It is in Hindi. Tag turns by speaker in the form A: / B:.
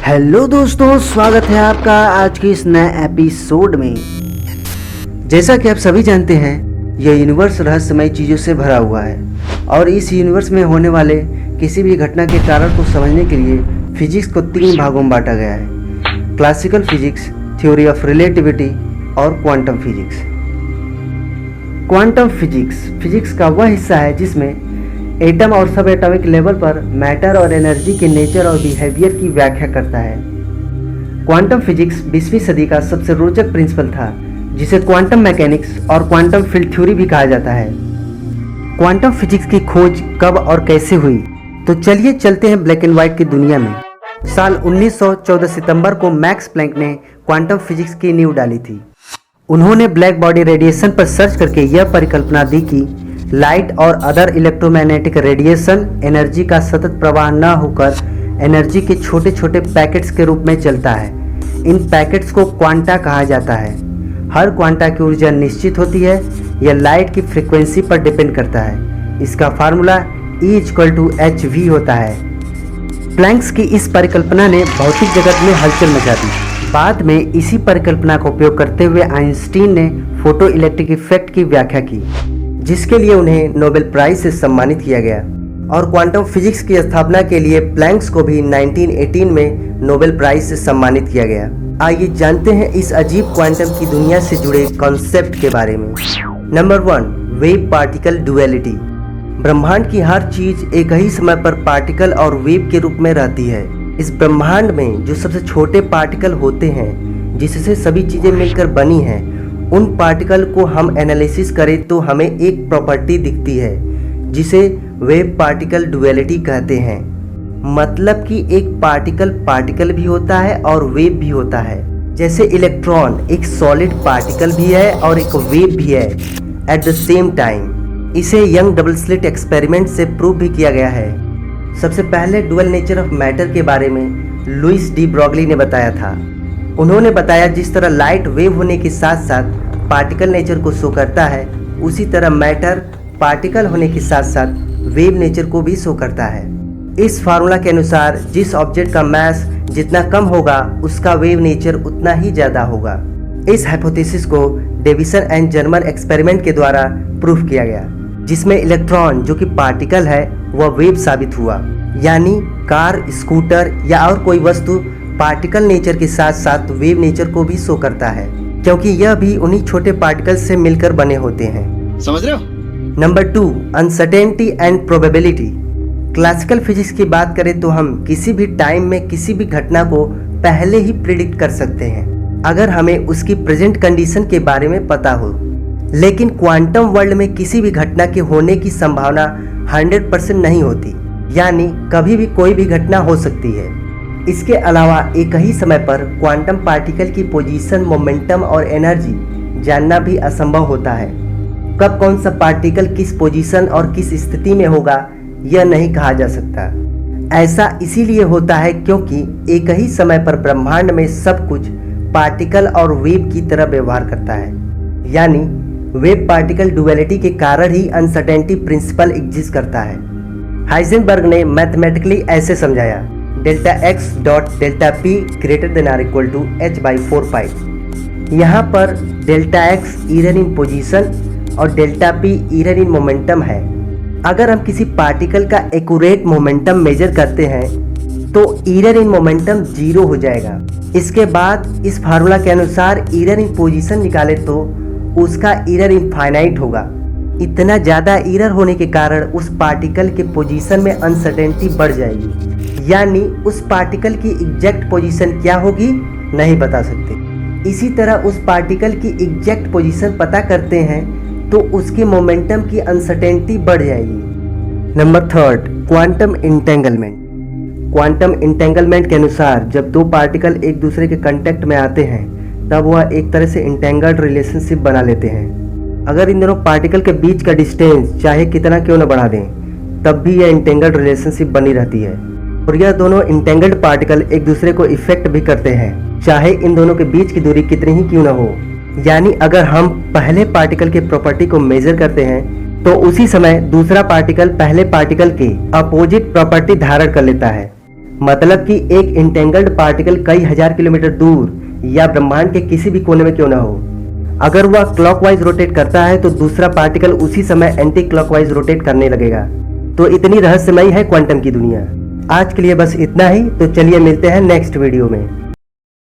A: हेलो दोस्तों, स्वागत है आपका आज के इस नए एपिसोड में। जैसा कि आप सभी जानते हैं, यह यूनिवर्स रहस्यमय चीज़ों से भरा हुआ है और इस यूनिवर्स में होने वाले किसी भी घटना के कारण को समझने के लिए फिजिक्स को 3 भागों में बांटा गया है: classical physics, theory of relativity और quantum physics. Quantum physics physics का वह हिस्सा है जिसमें एटम और सब एटॉमिक लेवल पर मैटर और एनर्जी के नेचर और बिहेवियर की व्याख्या करता है। क्वांटम फिजिक्स 20वीं सदी का सबसे रोचक प्रिंसिपल था, जिसे क्वांटम मैकेनिक्स और क्वांटम फील्ड थ्योरी भी कहा जाता है। क्वांटम फिजिक्स की खोज कब और कैसे हुई, तो चलिए चलते हैं ब्लैक एंड व्हाइट की दुनिया में। साल 1914 सितंबर को मैक्स प्लैंक ने क्वांटम फिजिक्स की नींव डाली थी। उन्होंने ब्लैक बॉडी रेडिएशन पर सर्च करके यह परिकल्पना दी कि लाइट और अदर इलेक्ट्रोमैग्नेटिक रेडिएशन एनर्जी का सतत प्रवाह न होकर एनर्जी के छोटे छोटे पैकेट्स के रूप में चलता है। इन पैकेट्स को क्वांटा कहा जाता है। हर क्वांटा की ऊर्जा निश्चित होती है। यह लाइट की फ्रीक्वेंसी पर डिपेंड करता है। इसका फार्मूला E=hv होता है। प्लैंक्स की इस परिकल्पना ने भौतिक जगत में हलचल मचा दी। बाद में इसी परिकल्पना का उपयोग करते हुए आइंस्टीन ने फोटो इलेक्ट्रिक इफेक्ट की व्याख्या की, जिसके लिए उन्हें नोबेल प्राइज से सम्मानित किया गया। और क्वांटम फिजिक्स की स्थापना के लिए प्लैंक्स को भी 1918 में नोबेल प्राइज से सम्मानित किया गया। आइए जानते हैं इस अजीब क्वांटम की दुनिया से जुड़े कॉन्सेप्ट के बारे में। Number 1, wave particle duality. ब्रह्मांड की हर चीज एक ही समय पर पार्टिकल और वेव के रूप में रहती है। इस ब्रह्मांड में जो सबसे छोटे पार्टिकल होते हैं, जिससे सभी चीजें मिलकर बनी हैं, उन पार्टिकल को हम एनालिसिस करें तो हमें एक प्रॉपर्टी दिखती है जिसे वेव पार्टिकल डुअलिटी कहते हैं। मतलब कि एक पार्टिकल भी होता है और वेव भी होता है। जैसे इलेक्ट्रॉन एक सॉलिड पार्टिकल भी है और एक वेव भी है एट द सेम टाइम। इसे यंग डबल स्लिट एक्सपेरिमेंट से प्रूव भी किया गया है। सबसे पहले डुअल नेचर ऑफ मैटर के बारे में लुइस डी ब्रॉगली ने बताया था। उन्होंने बताया जिस तरह लाइट वेव होने के साथ साथ पार्टिकल नेचर को शो करता है, उसी तरह मैटर पार्टिकल होने के साथ साथ वेव नेचर को भी शो करता है। इस फार्मूला के अनुसार जिस ऑब्जेक्ट का मास जितना कम होगा, उसका वेव नेचर उतना ही ज़्यादा होगा। इस हाइपोथेसिस को डेविसन एंड जर्मन एक्सपेरिमेंट के द्वारा प्रूफ किया गया, जिसमें इलेक्ट्रॉन जो कि पार्टिकल है वह वेव साबित हुआ। यानी कार, स्कूटर या और कोई वस्तु पार्टिकल नेचर के साथ साथ वेव नेचर को भी शो करता है, क्योंकि यह भी उन्हीं छोटे पार्टिकल से मिलकर बने होते हैं।
B: समझ रहे हो?
A: Number 2, uncertainty and probability. Classical physics की बात करें तो हम किसी भी टाइम में किसी भी घटना को पहले ही प्रिडिक्ट कर सकते हैं, अगर हमें उसकी प्रेजेंट कंडीशन के बारे में पता हो। लेकिन क्वांटम वर्ल्ड में किसी भी घटना के होने की संभावना 100% नहीं होती, यानी कभी भी कोई भी घटना हो सकती है। इसके अलावा एक ही समय पर क्वांटम पार्टिकल की पोजीशन, मोमेंटम और एनर्जी जानना भी असंभव होता है। कब कौन सा पार्टिकल किस पोजीशन और किस स्थिति में होगा, यह नहीं कहा जा सकता। ऐसा इसीलिए होता है क्योंकि एक ही समय पर ब्रह्मांड में सब कुछ पार्टिकल और वेव की तरह व्यवहार करता है। यानी वेव पार्टिकल डुअलिटी के कारण ही अनसर्टेनिटी प्रिंसिपल एग्जिस्ट करता है। हाइजेनबर्ग ने मैथमेटिकली ऐसे समझाया: delta x dot delta p greater than or equal to h/4π। यहाँ पर delta x error in position और delta p error in momentum है। अगर हम किसी पार्टिकल का एक्यूरेट मोमेंटम मेजर करते हैं तो ईरर इन मोमेंटम 0 हो जाएगा। इसके बाद इस फार्मूला के अनुसार ईरर इन पोजीशन निकाले तो उसका ईरर इनफाइनाइट होगा। इतना ज़्यादा ईरर होने के कारण उस पार्टिकल के पोजीशन में अनसर्टेनिटी बढ़ जाएगी। यानी उस पार्टिकल की एग्जैक्ट पोजीशन क्या होगी नहीं बता सकते। इसी तरह उस पार्टिकल की एग्जैक्ट पोजीशन पता करते हैं तो उसके मोमेंटम की अनसर्टेनिटी बढ़ जाएगी। Number 3, quantum entanglement. Quantum entanglement के अनुसार जब दो पार्टिकल एक दूसरे के कांटेक्ट में आते हैं तब वह एक तरह से इंटेंगल्ड रिलेशनशिप बना लेते हैं। अगर इन दोनों पार्टिकल के बीच का डिस्टेंस चाहे कितना क्यों न बढ़ा दें, तब भी यह इंटेंगल्ड रिलेशनशिप बनी रहती है। और यह दोनों इंटेंगल्ड पार्टिकल एक दूसरे को इफेक्ट भी करते हैं, चाहे इन दोनों के बीच की दूरी कितनी ही क्यों न हो। यानी अगर हम पहले पार्टिकल के प्रॉपर्टी को मेजर करते हैं तो उसी समय दूसरा पार्टिकल पहले पार्टिकल की अपोजिट प्रॉपर्टी धारण कर लेता है। मतलब कि एक इंटेंगल्ड पार्टिकल कई हजार किलोमीटर दूर या ब्रह्मांड के किसी भी कोने में क्यों ना हो, अगर वह क्लॉकवाइज रोटेट करता है तो दूसरा पार्टिकल उसी समय एंटी क्लॉकवाइज रोटेट करने लगेगा। तो इतनी रहस्यमयी है क्वांटम की दुनिया। आज के लिए बस इतना ही, तो चलिए मिलते हैं नेक्स्ट वीडियो में।